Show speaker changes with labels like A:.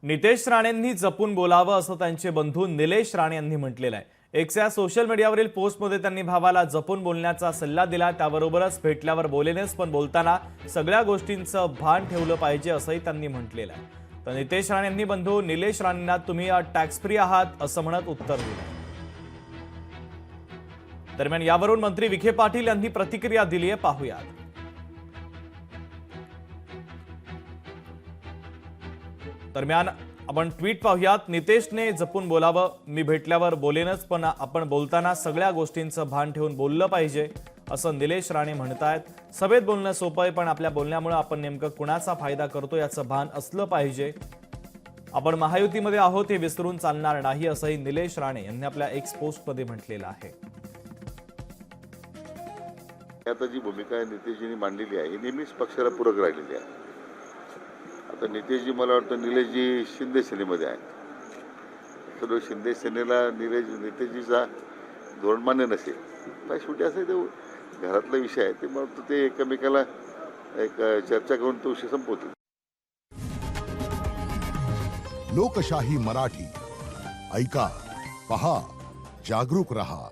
A: नितेश राणेंनी जपून बोलावं असं त्यांचे बंधू निलेश राणे यांनी म्हटलेलं आहे। एक्सच्या सोशल मीडियावरील पोस्टमध्ये त्यांनी भावाला जपून बोलण्याचा सल्ला दिला। त्याबरोबरच भेटल्यावर बोलेनेच पण बोलताना सगळ्या गोष्टींचं भान ठेवलं पाहिजे असंही त्यांनी म्हटलेलं आहे। तर नितेश राणे यांनी बंधू निलेश राणेंना तुम्ही टॅक्स फ्री आहात असं म्हणत उत्तर दिलं। दरम्यान यावरून मंत्री विखे पाटील यांनी प्रतिक्रिया दिली आहे, पाहूयात। दरम्यान आपण ट्वीट पाहूयात। नितेशने जपून बोलावं, मी भेटल्यावर बोलेनच पण आपण बोलताना सगळ्या गोष्टींचं भान ठेवून बोललं पाहिजे असं निलेश राणे म्हणतायत। सभेत बोलणं सोपं आहे, पण आपल्या बोलण्यामुळे आपण नेमकं कुणाचा फायदा करतो याचं भान असलं पाहिजे। आपण महायुतीमध्ये आहोत हे विसरून चालणार नाही असंही निलेश राणे यांनी आपल्या एक्स पोस्टमध्ये म्हटलेलं आहे।
B: आता जी भूमिका नितेशजींनी मांडलेली आहे ही नेहमीच पक्षाला पूरक राहिलेली आहे। आता नितेशजी मला वाटतं निलेशजी शिंदे सेनेमध्ये आहेत, तर शिंदे सेनेला नितेशजीचा धोरण मान्य नसेल, पण शेवटी असं ते घरातला विषय आहे, ते मला वाटतं ते एकमेकाला एक चर्चा करून तो विषय संपवतील।
C: लोकशाही मराठी ऐका, पहा, जागरूक रहा।